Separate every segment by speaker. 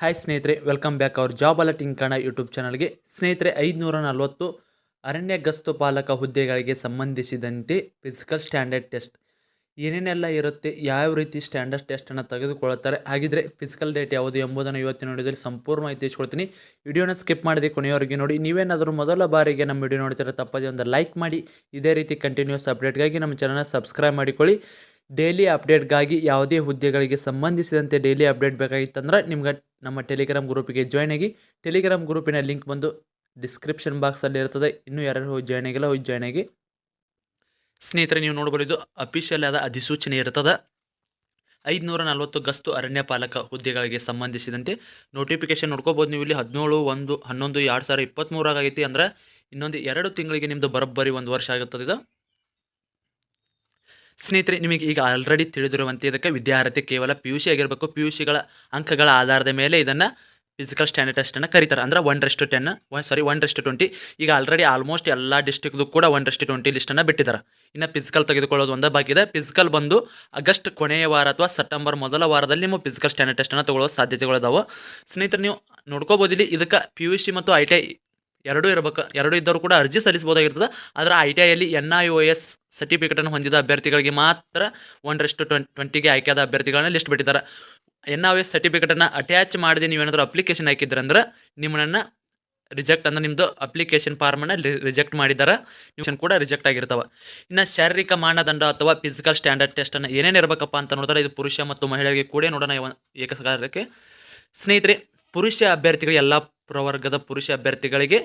Speaker 1: Hi ಸ್ನೇಹಿತರೆ, welcome back our job alerting Kannada YouTube ಚಾನಲ್ಗೆ. ಸ್ನೇಹಿತರೆ, 540 ಅರಣ್ಯ ಗಸ್ತು ಪಾಲಕ ಹುದ್ದೆಗಳಿಗೆ ಸಂಬಂಧಿಸಿದಂತೆ ಫಿಸಿಕಲ್ ಸ್ಟ್ಯಾಂಡರ್ಡ್ ಟೆಸ್ಟ್ ಏನೇನೆಲ್ಲ ಇರುತ್ತೆ, ಯಾವ ರೀತಿ ಸ್ಟ್ಯಾಂಡರ್ಡ್ ಟೆಸ್ಟನ್ನು ತೆಗೆದುಕೊಳ್ಳುತ್ತಾರೆ, ಹಾಗಿದ್ರೆ ಫಿಸಿಕಲ್ ಡೇಟ್ ಯಾವುದು ಎಂಬುದನ್ನು ಇವತ್ತಿನ ವಿಡಿಯೋದಲ್ಲಿ ಸಂಪೂರ್ಣ ಮಾಹಿತಿ ತಿಳಿಸ್ಕೊಡ್ತೀನಿ. ವಿಡಿಯೋನ ಸ್ಕಿಪ್ ಮಾಡದೆ ಕೊನೆಯವರೆಗೆ ನೋಡಿ. ನೀವೇನಾದರೂ ಮೊದಲ ಬಾರಿಗೆ ನಮ್ಮ ವಿಡಿಯೋ ನೋಡ್ತಾರೆ ತಪ್ಪದೆ ಒಂದು ಲೈಕ್ ಮಾಡಿ. ಇದೇ ರೀತಿ ಕಂಟಿನ್ಯೂಸ್ ಅಪ್ಡೇಟ್ಗಾಗಿ ನಮ್ಮ ಚಾನಲ್ನ ಸಬ್ಸ್ಕ್ರೈಬ್ ಮಾಡಿಕೊಳ್ಳಿ. ಡೈಲಿ ಅಪ್ಡೇಟ್ಗಾಗಿ ಯಾವುದೇ ಹುದ್ದೆಗಳಿಗೆ ಸಂಬಂಧಿಸಿದಂತೆ ಡೈಲಿ ಅಪ್ಡೇಟ್ ಬೇಕಾಗಿತ್ತಂದ್ರೆ ನಿಮ್ಗೆ ನಮ್ಮ ಟೆಲಿಗ್ರಾಮ್ ಗ್ರೂಪಿಗೆ ಜಾಯ್ನ್ ಆಗಿ. ಟೆಲಿಗ್ರಾಮ್ ಗ್ರೂಪಿನ ಲಿಂಕ್ ಬಂದು ಡಿಸ್ಕ್ರಿಪ್ಷನ್ ಬಾಕ್ಸಲ್ಲಿ ಇರ್ತದೆ. ಇನ್ನೂ ಯಾರು ಹೋಗಿ ಜಾಯ್ನ್ ಆಗಿಲ್ಲ, ಹೋಗಿ ಜಾಯ್ನ್ ಆಗಿ. ಸ್ನೇಹಿತರೆ, ನೀವು ನೋಡ್ಬೋದು, ಅಫಿಷಿಯಲ್ ಆದ ಅಧಿಸೂಚನೆ ಇರ್ತದೆ. 540 ಗಸ್ತು ಅರಣ್ಯ ಪಾಲಕ ಹುದ್ದೆಗಳಿಗೆ ಸಂಬಂಧಿಸಿದಂತೆ ನೋಟಿಫಿಕೇಶನ್ ನೋಡ್ಕೋಬೋದು. ನೀವು ಇಲ್ಲಿ 17/11/2023 ಆಗೈತಿ. ಅಂದ್ರೆ ಇನ್ನೊಂದು 2 ತಿಂಗಳಿಗೆ ನಿಮ್ಮದು ಬರೋಬ್ಬರಿ 1 ವರ್ಷ ಆಗುತ್ತದೆ ಇದು. ಸ್ನೇಹಿತರೆ, ನಿಮಗೆ ಈಗ ಆಲ್ರೆಡಿ ತಿಳಿದಿರುವಂತೆ ಇದಕ್ಕೆ ವಿದ್ಯಾರ್ಹತೆ ಕೇವಲ PUC ಆಗಿರಬೇಕು. PUCಗಳ ಅಂಕಗಳ ಆಧಾರದ ಮೇಲೆ ಇದನ್ನು ಫಿಸಿಕಲ್ ಸ್ಟ್ಯಾಂಡರ್ಡ್ ಟೆಸ್ಟನ್ನು ಕರೀತಾರೆ. ಅಂದರೆ 1:10 1:20. ಈಗ ಆಲ್ರೆಡಿ ಆಲ್ಮೋಸ್ಟ್ ಎಲ್ಲ ಡಿಸ್ಟ್ರಿಕ್ದು ಕೂಡ 1:20 ಲಿಸ್ಟನ್ನು ಬಿಟ್ಟಿದ್ದಾರೆ. ಇನ್ನು ಫಿಸಿಕಲ್ ತೆಗೆದುಕೊಳ್ಳೋದು ಒಂದೇ ಬಾಕಿ ಇದೆ. ಫಿಸಿಕಲ್ ಬಂದು ಆಗಸ್ಟ್ ಕೊನೆಯ ವಾರ ಅಥವಾ ಸೆಪ್ಟೆಂಬರ್ ಮೊದಲ ವಾರದಲ್ಲಿ ನಿಮ್ಮ ಫಿಸಿಕಲ್ ಸ್ಟ್ಯಾಂಡರ್ಡ್ ಟೆಸ್ಟನ್ನು ತಗೊಳ್ಳೋ ಸಾಧ್ಯತೆಗಳಿದಾವೆ. ಸ್ನೇಹಿತರೆ, ನೀವು ನೋಡ್ಕೋಬೋದು ಇಲ್ಲಿ ಇದಕ್ಕೆ PUC ಮತ್ತು ITI ಎರಡೂ ಇರಬೇಕು. ಎರಡೂ ಇದ್ದವರು ಕೂಡ ಅರ್ಜಿ ಸಲ್ಲಿಸಬಹುದಾಗಿರ್ತದೆ. ಆದರೆ ITIಯಲ್ಲಿ NIOS ಸರ್ಟಿಫಿಕೇಟನ್ನು ಹೊಂದಿದ ಅಭ್ಯರ್ಥಿಗಳಿಗೆ ಮಾತ್ರ 1:20ಗೆ ಆಯ್ಕೆಯಾದ ಅಭ್ಯರ್ಥಿಗಳನ್ನ ಲಿಸ್ಟ್ ಬಿಟ್ಟಿದ್ದಾರೆ. NIOS ಸರ್ಟಿಫಿಕೇಟನ್ನು ಅಟ್ಯಾಚ್ ಮಾಡದೆ ನೀವೇನಾದರೂ ಅಪ್ಲಿಕೇಶನ್ ಹಾಕಿದ್ರಂದ್ರೆ ನಿಮ್ಮನ್ನು ರಿಜೆಕ್ಟ್, ಅಂದರೆ ನಿಮ್ಮದು ಅಪ್ಲಿಕೇಶನ್ ಫಾರ್ಮನ್ನು ರಿಜೆಕ್ಟ್ ಮಾಡಿದ್ದಾರೆ, ನೀವು ಕೂಡ ರಿಜೆಕ್ಟ್ ಆಗಿರ್ತಾವೆ. ಇನ್ನು ಶಾರೀರಿಕ ಮಾನದಂಡ ಅಥವಾ ಫಿಸಿಕಲ್ ಸ್ಟ್ಯಾಂಡರ್ಡ್ ಟೆಸ್ಟನ್ನು ಏನೇನು ಇರಬೇಕಪ್ಪ ಅಂತ ನೋಡಿದ್ರೆ ಇದು ಪುರುಷ ಮತ್ತು ಮಹಿಳೆಯರಿಗೆ ಕೂಡ ನೋಡೋಣ ಏಕಕಾಲಕ್ಕೆ. ಸ್ನೇಹಿತರೆ, ಪುರುಷ ಅಭ್ಯರ್ಥಿಗಳಿಗೆ, ಎಲ್ಲ ಪ್ರವರ್ಗದ ಪುರುಷ ಅಭ್ಯರ್ಥಿಗಳಿಗೆ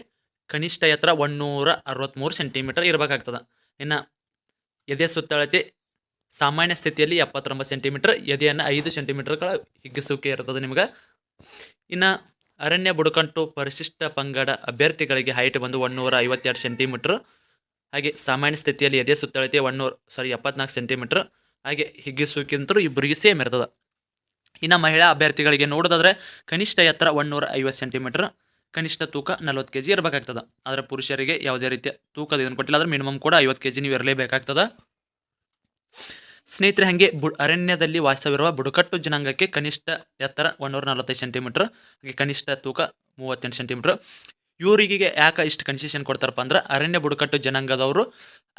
Speaker 1: ಕನಿಷ್ಠ ಎತ್ತರ 163 ಸೆಂಟಿಮೀಟರ್ ಇರಬೇಕಾಗ್ತದೆ. ಇನ್ನು ಎದೆ ಸುತ್ತಳತೆ ಸಾಮಾನ್ಯ ಸ್ಥಿತಿಯಲ್ಲಿ 79 ಸೆಂಟಿಮೀಟರ್, ಎದೆಯನ್ನು 5 ಸೆಂಟಿಮೀಟರ್ಗಳ ಹಿಗ್ಗಿಸುವಿಕೆ ಇರ್ತದೆ ನಿಮ್ಗೆ. ಇನ್ನು ಅರಣ್ಯ ಬುಡಕಟ್ಟು ಪರಿಶಿಷ್ಟ ಪಂಗಡ ಅಭ್ಯರ್ಥಿಗಳಿಗೆ ಹೈಟ್ ಬಂದು 152 ಸೆಂಟಿಮೀಟ್ರ್. ಹಾಗೆ ಸಾಮಾನ್ಯ ಸ್ಥಿತಿಯಲ್ಲಿ ಎದೆ ಸುತ್ತಳತೆ 74 ಸೆಂಟಿಮೀಟ್ರ್. ಹಾಗೆ ಹಿಗ್ಗಿಸುವಿಕೆಂತರೂ ಇಬ್ಬರಿಗೆ ಸೇಮ್ ಇರ್ತದೆ. ಇನ್ನು ಮಹಿಳಾ ಅಭ್ಯರ್ಥಿಗಳಿಗೆ ನೋಡೋದಾದ್ರೆ ಕನಿಷ್ಠ ಎತ್ತರ 150 ಸೆಂಟಿಮೀಟ್ರ್, ಕನಿಷ್ಠ ತೂಕ 40 kg ಇರಬೇಕಾಗ್ತದೆ. ಆದರೆ ಪುರುಷರಿಗೆ ಯಾವುದೇ ರೀತಿಯ ತೂಕದ ಇದನ್ನು ಕೊಟ್ಟಿಲ್ಲ, ಆದರೆ ಮಿನಿಮಮ್ ಕೂಡ 50 kg ನೀವು ಇರಲೇಬೇಕಾಗ್ತದೆ. ಸ್ನೇಹಿತರೆ, ಹಾಗೆ ಅರಣ್ಯದಲ್ಲಿ ವಾಸವಿರುವ ಬುಡಕಟ್ಟು ಜನಾಂಗಕ್ಕೆ ಕನಿಷ್ಠ ಎತ್ತರ 145 ಸೆಂಟಿಮೀಟ್ರ್, ಹಾಗೆ ಕನಿಷ್ಠ ತೂಕ 38 ಸೆಂಟಿಮೀಟ್ರ್. ಇವರಿಗೆ ಯಾಕೆ ಇಷ್ಟು ಕನ್ಸೆಷನ್ ಕೊಡ್ತಾರಪ್ಪ ಅಂದ್ರೆ, ಅರಣ್ಯ ಬುಡಕಟ್ಟು ಜನಾಂಗದವರು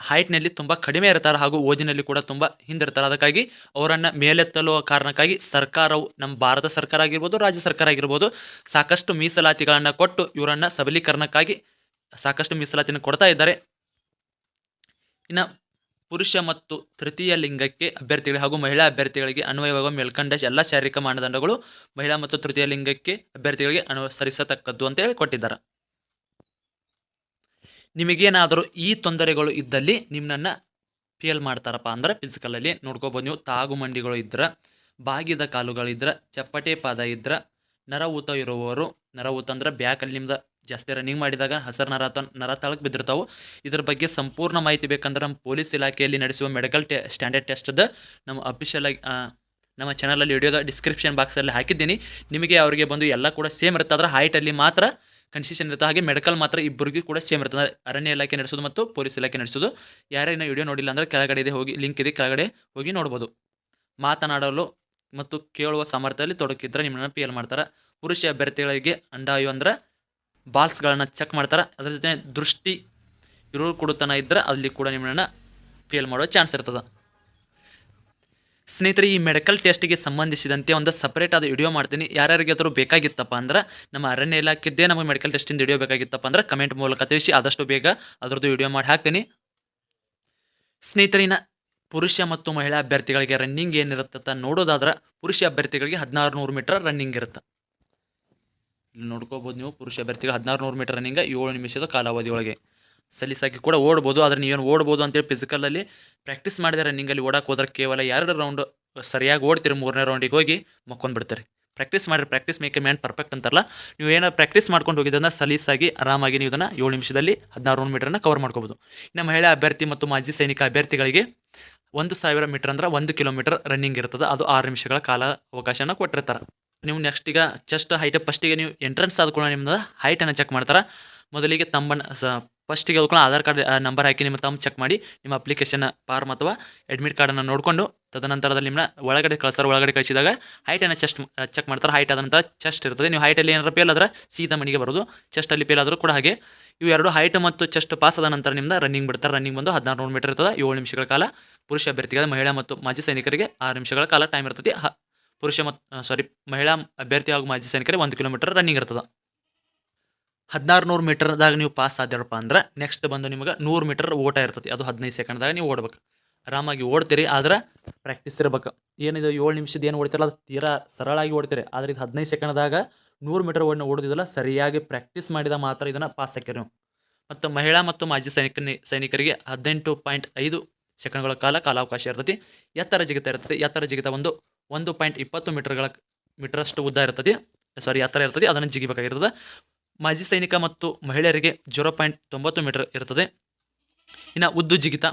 Speaker 1: ಹೈಟ್ನಲ್ಲಿ ತುಂಬ ಕಡಿಮೆ ಇರ್ತಾರೆ ಹಾಗೂ ಓದಿನಲ್ಲಿ ಕೂಡ ತುಂಬ ಹಿಂದಿರ್ತಾರೆ. ಅದಕ್ಕಾಗಿ ಅವರನ್ನು ಮೇಲೆತ್ತಲುವ ಕಾರಣಕ್ಕಾಗಿ ಸರ್ಕಾರವು, ನಮ್ಮ ಭಾರತ ಸರ್ಕಾರ ಆಗಿರ್ಬೋದು, ರಾಜ್ಯ ಸರ್ಕಾರ ಆಗಿರ್ಬೋದು, ಸಾಕಷ್ಟು ಮೀಸಲಾತಿಗಳನ್ನು ಕೊಟ್ಟು ಇವರನ್ನು ಸಬಲೀಕರಣಕ್ಕಾಗಿ ಸಾಕಷ್ಟು ಮೀಸಲಾತಿಯನ್ನು ಕೊಡ್ತಾ ಇದ್ದಾರೆ. ಇನ್ನು ಪುರುಷ ಮತ್ತು ತೃತೀಯ ಲಿಂಗಕ್ಕೆ ಅಭ್ಯರ್ಥಿಗಳಿಗೆ ಹಾಗೂ ಮಹಿಳಾ ಅಭ್ಯರ್ಥಿಗಳಿಗೆ ಅನ್ವಯವಾಗುವ ಮೇಲ್ಕಂಡ ಎಲ್ಲ ಶಾರೀರಿಕ ಮಾನದಂಡಗಳು ಮಹಿಳಾ ಮತ್ತು ತೃತೀಯ ಲಿಂಗಕ್ಕೆ ಅಭ್ಯರ್ಥಿಗಳಿಗೆ ಅನುಸರಿಸತಕ್ಕದ್ದು ಅಂತೇಳಿ ಕೊಟ್ಟಿದ್ದಾರೆ. ನಿಮಗೇನಾದರೂ ಈ ತೊಂದರೆಗಳು ಇದ್ದಲ್ಲಿ ನಿಮ್ಮನ್ನು ಫೇಲ್ ಮಾಡ್ತಾರಪ್ಪ ಅಂದ್ರೆ ಫಿಸಿಕಲಲ್ಲಿ ನೋಡ್ಕೋಬೋದು. ನೀವು ತಾಗುಮಂಡಿಗಳು ಇದ್ರೆ, ಬಾಗಿದ ಕಾಲುಗಳಿದ್ರೆ, ಚಪ್ಪಟೆ ಪಾದ ಇದ್ರೆ, ನರಊತ ಇರುವವರು, ನರಊತ ಅಂದ್ರೆ ಬ್ಯಾಕಲ್ಲಿ ನಿಮ್ದು ಜಾಸ್ತಿ ರನ್ನಿಂಗ್ ಮಾಡಿದಾಗ ಹಸಿರು ನರ ತಳಕ್ಕೆ ಬಿದ್ದಿರ್ತಾವೆ. ಇದ್ರ ಬಗ್ಗೆ ಸಂಪೂರ್ಣ ಮಾಹಿತಿ ಬೇಕಂದ್ರೆ ನಮ್ಮ ಪೊಲೀಸ್ ಇಲಾಖೆಯಲ್ಲಿ ನಡೆಸುವ ಮೆಡಿಕಲ್ ಸ್ಟ್ಯಾಂಡರ್ಡ್ ಟೆಸ್ಟ್ದು ನಮ್ಮ ಅಫಿಷಿಯಲ್ ಆಗಿ ನಮ್ಮ ಚಾನಲಲ್ಲಿ ವಿಡಿಯೋದ ಡಿಸ್ಕ್ರಿಪ್ಷನ್ ಬಾಕ್ಸಲ್ಲಿ ಹಾಕಿದ್ದೀನಿ. ನಿಮಗೆ ಅವರಿಗೆ ಬಂದು ಎಲ್ಲ ಕೂಡ ಸೇಮ್ ಇರುತ್ತೆ. ಆದರೆ ಹೈಟಲ್ಲಿ ಮಾತ್ರ ಕನ್ಸೆಷನ್ ಇರುತ್ತೆ. ಹಾಗೆ ಮೆಡಿಕಲ್ ಮಾತ್ರ ಇಬ್ಬರಿಗೂ ಕೂಡ ಸೇಮ್ ಇರ್ತದೆ. ಅರಣ್ಯ ಇಲಾಖೆ ನಡೆಸೋದು ಮತ್ತು ಪೊಲೀಸ್ ಇಲಾಖೆ ನಡೆಸೋದು. ಯಾರೇನೋ ವಿಡಿಯೋ ನೋಡಿಲ್ಲ ಅಂದರೆ ಕೆಳಗಡೆ ಇದೆ, ಹೋಗಿ ಲಿಂಕ್ ಇದೆ, ಕೆಳಗಡೆ ಹೋಗಿ ನೋಡ್ಬೋದು. ಮಾತನಾಡಲು ಮತ್ತು ಕೇಳುವ ಸಾಮರ್ಥ್ಯದಲ್ಲಿ ತೊಡಕಿದ್ರೆ ನಿಮ್ಮನ್ನು ಫೇಲ್ ಮಾಡ್ತಾರೆ. ಪುರುಷ ಅಭ್ಯರ್ಥಿಗಳಿಗೆ ಅಂಡಾಯು ಅಂದ್ರೆ ಬಾಲ್ಸ್ಗಳನ್ನು ಚೆಕ್ ಮಾಡ್ತಾರೆ. ಅದ್ರ ಜೊತೆ ದೃಷ್ಟಿ ಇರೋರು ಕೊಡುತನ ಇದ್ದರೆ ಅಲ್ಲಿ ಕೂಡ ನಿಮ್ಮನ್ನು ಫೇಲ್ ಮಾಡೋ ಚಾನ್ಸ್ ಇರ್ತದೆ. ಸ್ನೇಹಿತರೆ, ಈ ಮೆಡಿಕಲ್ ಟೆಸ್ಟಿಗೆ ಸಂಬಂಧಿಸಿದಂತೆ ಒಂದು ಸಪ್ರೇಟ್ ಆದ ವಿಡಿಯೋ ಮಾಡ್ತೀನಿ. ಯಾರ್ಯಾರಿಗಾದರೂ ಬೇಕಾಗಿತ್ತಪ್ಪ ಅಂದ್ರೆ, ನಮ್ಮ ಅರಣ್ಯ ಇಲಾಖೆದ್ದೇ ನಮಗೆ ಮೆಡಿಕಲ್ ಟೆಸ್ಟಿಂದ ವಿಡಿಯೋ ಬೇಕಾಗಿತ್ತಪ್ಪ ಅಂದ್ರೆ ಕಮೆಂಟ್ ಮೂಲಕ ತಿಳಿಸಿ, ಆದಷ್ಟು ಬೇಗ ಅದರದ್ದು ವಿಡಿಯೋ ಮಾಡಿ ಹಾಕ್ತೀನಿ. ಸ್ನೇಹಿತರಿನ ಪುರುಷ ಮತ್ತು ಮಹಿಳಾ ಅಭ್ಯರ್ಥಿಗಳಿಗೆ ರನ್ನಿಂಗ್ ಏನಿರುತ್ತೆ ನೋಡೋದಾದ್ರೆ, ಪುರುಷ ಅಭ್ಯರ್ಥಿಗಳಿಗೆ 1600 ಮೀಟರ್ ರನ್ನಿಂಗ್ ಇರುತ್ತೆ. ಇಲ್ಲಿ ನೋಡ್ಕೋಬೋದು ನೀವು, ಪುರುಷ ಅಭ್ಯರ್ಥಿಗಳು 1600 ಮೀಟರ್ ರನ್ನಿಂಗ್ 7 ನಿಮಿಷದ ಕಾಲಾವಧಿಯೊಳಗೆ ಸಲೀಸಾಗಿ ಕೂಡ ಓಡ್ಬೋದು. ಆದರೆ ನೀವೇನು ಓಡ್ಬೋದು ಅಂತೇಳಿ ಫಿಸಿಕಲಲ್ಲಿ ಪ್ರಾಕ್ಟೀಸ್ ಮಾಡಿದೆ ರನ್ನಿಂಗಲ್ಲಿ ಓಡಕ್ಕೆ ಹೋದ್ರೆ ಕೇವಲ 2 ರೌಂಡ್ ಸರಿಯಾಗಿ ಓಡ್ತೀರಿ, 3ನೇ ರೌಂಡಿಗೆ ಹೋಗಿ ಮಕ್ಕೊಂಡ್ಬಿಡ್ತೀರಿ. ಪ್ರಾಕ್ಟೀಸ್ ಮಾಡಿರಿ, practice make A man perfect ಅಂತಾರಲ್ಲ, ನೀವು ಏನೋ ಪ್ರಾಕ್ಟೀಸ್ ಮಾಡ್ಕೊಂಡು ಹೋಗಿದ್ದನ್ನು ಸಲೀಸಾಗಿ ಆರಾಮಾಗಿ ನೀವು ಇದನ್ನು 7 ನಿಮಿಷದಲ್ಲಿ 1600 ಮೀಟರನ್ನು ಕವರ್ ಮಾಡ್ಕೋಬೋದು. ಇನ್ನು ಮಹಿಳಾ ಅಭ್ಯರ್ಥಿ ಮತ್ತು ಮಾಜಿ ಸೈನಿಕ ಅಭ್ಯರ್ಥಿಗಳಿಗೆ 1000 ಮೀಟರ್ ಅಂದ್ರೆ 1 ಕಿಲೋಮೀಟರ್ ರನ್ನಿಂಗ್ ಇರ್ತದೆ. ಅದು 6 ನಿಮಿಷಗಳ ಕಾಲ ಅವಕಾಶನ ಕೊಟ್ಟಿರ್ತಾರೆ. ನೀವು ನೆಕ್ಸ್ಟ್ ಈಗ ಚೆಸ್ಟ್ ಹೈಟ್ ಫಸ್ಟಿಗೆ ನೀವು ಎಂಟ್ರೆನ್ಸ್ ಆದ್ಕೊಳ್ಳೋ ನಿಮ್ಮದು ಹೈಟನ್ನು ಚೆಕ್ ಮಾಡ್ತಾರೆ. ಮೊದಲಿಗೆ ಫಸ್ಟಿಗೆ ಹೋಗ್ಕೊಂಡು ಆಧಾರ್ ಕಾರ್ಡ್ ನಂಬರ್ ಹಾಕಿ ನಿಮ್ಮ ತಮ್ಮ ಚೆಕ್ ಮಾಡಿ ನಿಮ್ಮ ಅಪ್ಲಿಕೇಶನ್ ಫಾರ್ಮ್ ಅಥವಾ ಅಡ್ಮಿಟ್ ಕಾರ್ಡನ್ನು ನೋಡಿಕೊಂಡು ತದನಂತರದಲ್ಲಿ ನಿಮ್ಮನ್ನ ಒಳಗಡೆ ಕಳಿಸ್ತಾರೆ. ಒಳಗಡೆ ಕಳಿಸಿದಾಗ ಹೈಟನ್ನು ಚೆಕ್ ಮಾಡ್ತಾರೆ. ಹೈಟ್ ಆದ ನಂತರ ಚೆಸ್ಟ್ ಇರ್ತದೆ. ನೀವು ಹೈಟಲ್ಲಿ ಏನಾರು ಫೇಲ್ ಆದ್ರೆ ಸೀದಾ ಮನೆಗೆ ಬರೋದು. ಚೆಸ್ಟಲ್ಲಿ ಫೇಲ್ ಆದರೂ ಕೂಡ ಹಾಗೆ. ಇವು ಎರಡು ಹೈಟ್ ಮತ್ತು ಚೆಸ್ಟ್ ಪಾಸ್ ಆದ ನಂತರ ನಿಮ್ದು ರನ್ನಿಂಗ್ ಬಿಡ್ತಾರೆ. ರನ್ನಿಂಗ್ ಬಂದು 1600 ಮೀಟರ್ ಇರ್ತದೆ. 7 ನಿಮಿಷಗಳ ಕಾಲ. ಪುರುಷ ಅಭ್ಯರ್ಥಿಗಳ ಮಹಿಳಾ ಮತ್ತು ಮಾಜಿ ಸೈನಿಕರಿಗೆ 6 ನಿಮಿಷಗಳ ಕಾಲ ಟೈಮ್ ಇರ್ತದೆ. ಮಹಿಳಾ ಅಭ್ಯರ್ಥಿ ಹಾಗೂ ಮಾಜಿ ಸೈನಿಕರಿಗೆ 1 ಕಿಲೋಮೀಟರ್ ರನ್ನಿಂಗ್ ಇರ್ತದೆ. 1600 ಮೀಟರ್ದಾಗ ನೀವು ಪಾಸ್ ಆದ್ರಪ್ಪ ಅಂದ್ರೆ ನೆಕ್ಸ್ಟ್ ಬಂದು ನಿಮಗೆ 100 ಮೀಟರ್ ಓಟ ಇರ್ತದೆ. ಅದು 15 ಸೆಕೆಂಡ್ದಾಗ ನೀವು ಓಡ್ಬೇಕು. ಆರಾಮಾಗಿ ಓಡ್ತೀರಿ, ಆದ್ರೆ ಪ್ರಾಕ್ಟೀಸ್ ಇರ್ಬೇಕು. ಏನಿದು 7 ನಿಮಿಷದ ಏನು ಓಡ್ತಿರಲ್ಲ ಅದು ತೀರಾ ಸರಳಾಗಿ ಓಡ್ತೀರಿ. ಆದರೆ ಇದು 15 ಸೆಕೆಂಡ್ದಾಗ 100 ಮೀಟರ್ ಓಡೋದಿಲ್ಲ. ಸರಿಯಾಗಿ ಪ್ರಾಕ್ಟೀಸ್ ಮಾಡಿದ ಮಾತ್ರ ಇದನ್ನು ಪಾಸ್ ಹಾಕಿರಿ ನೀವು. ಮತ್ತು ಮಹಿಳಾ ಮತ್ತು ಮಾಜಿ ಸೈನಿಕರಿಗೆ 18.5 ಸೆಕೆಂಡ್ಗಳ ಕಾಲಾವಕಾಶ ಇರ್ತದೆ. ಎತ್ತರ ಜಿಗಿತ ಇರ್ತದೆ. ಎತ್ತರ ಜಿಗಿತ ಒಂದು 1.20 ಮೀಟರಷ್ಟು ಉದ್ದ ಇರ್ತದೆ. ಎತ್ತರ ಇರ್ತದೆ. ಅದನ್ನು ಜಿಗಿಬೇಕಾಗಿರ್ತದೆ. ಮಾಜಿ ಸೈನಿಕ ಮತ್ತು ಮಹಿಳೆಯರಿಗೆ 0.90 ಮೀಟರ್ ಇರ್ತದೆ. ಇನ್ನು ಉದ್ದು ಜಿಗಿತ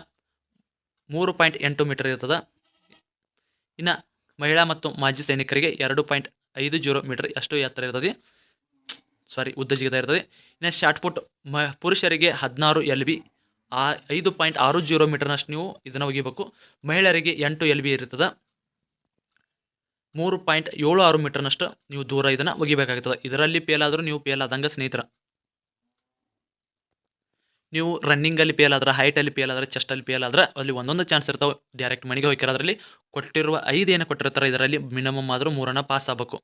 Speaker 1: 3.8 ಮೀಟರ್ ಇರ್ತದೆ. ಇನ್ನು ಮಹಿಳಾ ಮತ್ತು ಮಾಜಿ ಸೈನಿಕರಿಗೆ 2.50 ಮೀಟರ್ ಅಷ್ಟು ಎತ್ತರ ಇರ್ತದೆ. ಉದ್ದ ಜಿಗಿತ ಇರ್ತದೆ. ಇನ್ನು ಶಾರ್ಟ್ಪುಟ್ ಪುರುಷರಿಗೆ 16 LB 5.60 ಮೀಟರ್ನಷ್ಟು ನೀವು ಇದನ್ನು ಒಗಿಬೇಕು. ಮಹಿಳೆಯರಿಗೆ 8 LB ಇರ್ತದೆ. 3.76 ಮೀಟರ್ನಷ್ಟು ನೀವು ದೂರ ಇದನ್ನು ಒಗಿಬೇಕಾಗ್ತದೆ. ಇದರಲ್ಲಿ ಫೇಲ್ ಆದರೂ ನೀವು ಫೇಲ್ ಆದಂಗೆ ಸ್ನೇಹಿತರ. ನೀವು ರನ್ನಿಂಗಲ್ಲಿ ಫೇಲ್ ಆದ್ರೆ, ಹೈಟಲ್ಲಿ ಫೇಲ್ ಆದ್ರೆ, ಚೆಸ್ಟಲ್ಲಿ ಫೇಲ್ ಆದ್ರೆ ಅಲ್ಲಿ ಒಂದೊಂದು ಚಾನ್ಸ್ ಇರ್ತಾವೆ. ಡೈರೆಕ್ಟ್ ಮನೆಗೆ ಹೋಗ್ಯಾರ. ಅದರಲ್ಲಿ ಕೊಟ್ಟಿರುವ 5 ಏನು ಕೊಟ್ಟಿರ್ತಾರೆ ಇದರಲ್ಲಿ ಮಿನಿಮಮ್ ಆದರೂ 3 ಪಾಸ್ ಆಗಬೇಕು.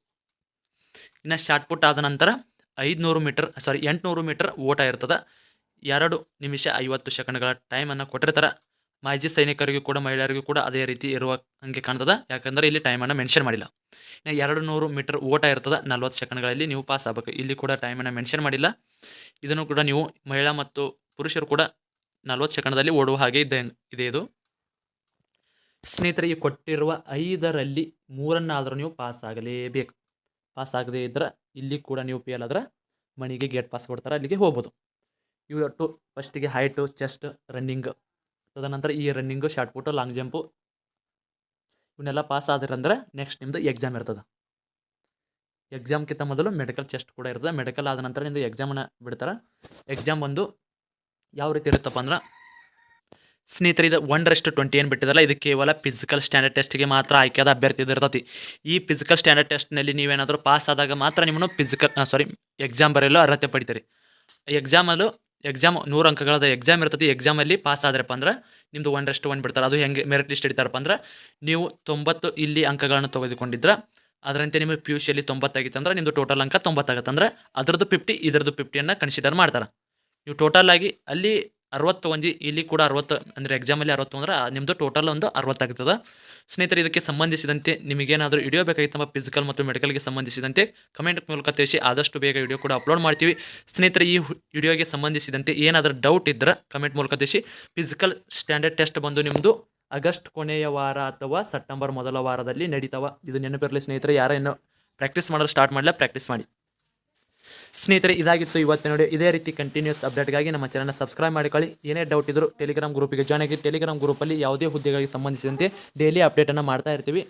Speaker 1: ಇನ್ನು ಶಾರ್ಟ್ಪುಟ್ ಆದ ನಂತರ 800 ಮೀಟರ್ ಓಟ ಇರ್ತದೆ. 2 ನಿಮಿಷ 50 ಸೆಕೆಂಡ್ಗಳ ಟೈಮನ್ನು ಕೊಟ್ಟಿರ್ತಾರೆ. ಮಾಜಿ ಸೈನಿಕರಿಗೂ ಕೂಡ ಮಹಿಳೆಯರಿಗೂ ಕೂಡ ಅದೇ ರೀತಿ ಇರುವ ಹಂಗೆ ಕಾಣ್ತದೆ. ಯಾಕಂದರೆ ಇಲ್ಲಿ ಟೈಮನ್ನು ಮೆನ್ಷನ್ ಮಾಡಿಲ್ಲ. ಇನ್ನು 200 ಮೀಟರ್ ಓಟ ಇರ್ತದೆ. 40 ಸೆಕೆಂಡ್ಗಳಲ್ಲಿ ನೀವು ಪಾಸ್ ಆಗಬೇಕು. ಇಲ್ಲಿ ಕೂಡ ಟೈಮನ್ನು ಮೆನ್ಷನ್ ಮಾಡಿಲ್ಲ. ಇದನ್ನು ಕೂಡ ನೀವು ಮಹಿಳಾ ಮತ್ತು ಪುರುಷರು ಕೂಡ 40 ಸೆಕೆಂಡ್ದಲ್ಲಿ ಓಡುವ ಹಾಗೆ ಇದೆ ಇದು. ಸ್ನೇಹಿತರೆ, ಈ ಕೊಟ್ಟಿರುವ 5ರಲ್ಲಿ 3 ನೀವು ಪಾಸ್ ಆಗಲೇಬೇಕು. ಪಾಸ್ ಆಗದೇ ಇದ್ದರೆ ಇಲ್ಲಿ ಕೂಡ ನೀವು ಫೇಲ್ ಆದ್ರೆ ಮನೆಗೆ ಗೇಟ್ ಪಾಸ್ ಕೊಡ್ತಾರೆ, ಅಲ್ಲಿಗೆ ಹೋಗ್ಬೋದು. ಇವು ಒಟ್ಟು ಫಸ್ಟಿಗೆ ಹೈಟು, ಚೆಸ್ಟ್, ರನ್ನಿಂಗ್, ತದನಂತರ ಈ ರನ್ನಿಂಗು, ಶಾರ್ಟ್ ಪುಟ್ಟು, ಲಾಂಗ್ ಜಂಪು ಇವನ್ನೆಲ್ಲ ಪಾಸ್ ಆದ್ರಂದ್ರೆ ನೆಕ್ಸ್ಟ್ ನಿಮ್ಮದು ಎಕ್ಸಾಮ್ ಇರ್ತದೆ. ಎಕ್ಸಾಮ್ಗಿಂತ ಮೊದಲು ಮೆಡಿಕಲ್ ಚೆಸ್ಟ್ ಕೂಡ ಇರ್ತದೆ. ಮೆಡಿಕಲ್ ಆದ ನಂತರ ನಿಮ್ಮದು ಎಕ್ಸಾಮನ್ನು ಬಿಡ್ತಾರೆ. ಎಕ್ಸಾಮ್ ಬಂದು ಯಾವ ರೀತಿ ಇರುತ್ತಪ್ಪ ಅಂದ್ರೆ ಸ್ನೇಹಿತರೆ, ಇದು 1:20 ಏನು ಬಿಟ್ಟಿದ್ದಲ್ಲ, ಇದು ಕೇವಲ ಫಿಸಿಕಲ್ ಸ್ಟ್ಯಾಂಡರ್ಡ್ ಟೆಸ್ಟ್ಗೆ ಮಾತ್ರ ಆಯ್ಕೆಯಾದ ಅಭ್ಯರ್ಥಿ ಇರ್ತೈತಿ. ಈ ಫಿಸಿಕಲ್ ಸ್ಟ್ಯಾಂಡರ್ಡ್ ಟೆಸ್ಟ್ನಲ್ಲಿ ನೀವೇನಾದರೂ ಪಾಸ್ ಆದಾಗ ಮಾತ್ರ ನಿಮ್ಮನ್ನು ಎಕ್ಸಾಮ್ ಬರೆಯಲು ಅರ್ಹತೆ ಪಡಿತೀರಿ. ಎಕ್ಸಾಮ್ 100 ಅಂಕಗಳದ ಎಕ್ಸಾಮ್ ಇರ್ತೈತಿ. ಎಕ್ಸಾಮಲ್ಲಿ ಪಾಸ್ ಆದ್ರಪ್ಪ ಅಂದ್ರೆ ನಿಮ್ಮದು 1:1 ಬಿಡ್ತಾರೆ. ಅದು ಹೆಂಗೆ ಮೆರಿಟ್ ಲಿಸ್ಟ್ ಇಡ್ತಾರಪ್ಪ ಅಂದ್ರೆ, ನೀವು 90 ಇಲ್ಲಿ ಅಂಕಗಳನ್ನು ತೆಗೆದುಕೊಂಡಿದ್ರೆ ಅದರಂತೆ ನಿಮಗೆ PUCಯಲ್ಲಿ 90 ಆಗಿತ್ತು ಅಂದ್ರೆ ನಿಮ್ಮದು ಟೋಟಲ್ ಅಂಕ 90 ಆಗುತ್ತೆ. ಅಂದ್ರೆ ಅದರದ್ದು 50 ಇದರದ್ದು 50 ಕನ್ಸಿಡರ್ ಮಾಡ್ತಾರೆ. ನೀವು ಟೋಟಲ್ ಆಗಿ ಅಲ್ಲಿ 60 ಇಲ್ಲಿ ಕೂಡ 60 ಅಂದರೆ ಎಕ್ಸಾಮಲ್ಲಿ 60 ಅಂದ್ರೆ ನಿಮ್ಮದು ಟೋಟಲ್ ಒಂದು 60 ಆಗ್ತದೆ. ಸ್ನೇಹಿತರೆ, ಇದಕ್ಕೆ ಸಂಬಂಧಿಸಿದಂತೆ ನಿಮಗೇನಾದರೂ ವಿಡಿಯೋ ಬೇಕಾಗಿತ್ತಮ್ಮ ಫಿಸಿಕಲ್ ಮತ್ತು ಮೆಡಿಕಲ್ಗೆ ಸಂಬಂಧಿಸಿದಂತೆ ಕಮೆಂಟ್ ಮೂಲಕ ತಿಳಿಸಿ. ಆದಷ್ಟು ಬೇಗ ವಿಡಿಯೋ ಕೂಡ ಅಪ್ಲೋಡ್ ಮಾಡ್ತೀವಿ. ಸ್ನೇಹಿತರೆ, ಈ ವಿಡಿಯೋಗೆ ಸಂಬಂಧಿಸಿದಂತೆ ಏನಾದರೂ ಡೌಟ್ ಇದ್ದರೆ ಕಮೆಂಟ್ ಮೂಲಕ ತಿಳಿಸಿ. ಫಿಸಿಕಲ್ ಸ್ಟ್ಯಾಂಡರ್ಡ್ ಟೆಸ್ಟ್ ಬಂದು ನಿಮ್ಮದು ಆಗಸ್ಟ್ ಕೊನೆಯ ವಾರ ಅಥವಾ ಸೆಪ್ಟೆಂಬರ್ ಮೊದಲ ವಾರದಲ್ಲಿ ನಡೀತಾವ. ಇದು ನೆನಪಿರಲಿ ಸ್ನೇಹಿತರೆ. ಯಾರೇನು ಪ್ರಾಕ್ಟೀಸ್ ಮಾಡೋದು ಸ್ಟಾರ್ಟ್ ಮಾಡಲ್ಲ, ಪ್ರಾಕ್ಟೀಸ್ ಮಾಡಿ. ಸ್ನೇಹಿತರೆ, ಇದಾಗಿತ್ತು ಇವತ್ತಿನ ವಿಡಿಯೋ. ಇದೇ ರೀತಿ ಕಂಟಿನ್ಯೂಸ್ ಅಪ್ಡೇಟ್ಗಾಗಿ ನಮ್ಮ ಚಾನಲ್ನ ಸಬ್ಸ್ಕ್ರೈಬ್ ಮಾಡಿಕೊಳ್ಳಿ. ಏನೇ ಡೌಟ್ ಇದ್ದರೂ ಟೆಲಿಗ್ರಾಮ್ ಗ್ರೂಪಿಗೆ ಜಾಯ್ನ್ ಆಗಿ. ಟೆಲಿಗ್ರಾಮ್ ಗ್ರೂಪಲ್ಲಿ ಯಾವುದೇ ಹುದ್ದೆಗಳಿಗೆ ಸಂಬಂಧಿಸಿದಂತೆ ಡೈಲಿ ಅಪ್ಡೇಟನ್ನು ಮಾಡ್ತಾ ಇರ್ತೀವಿ.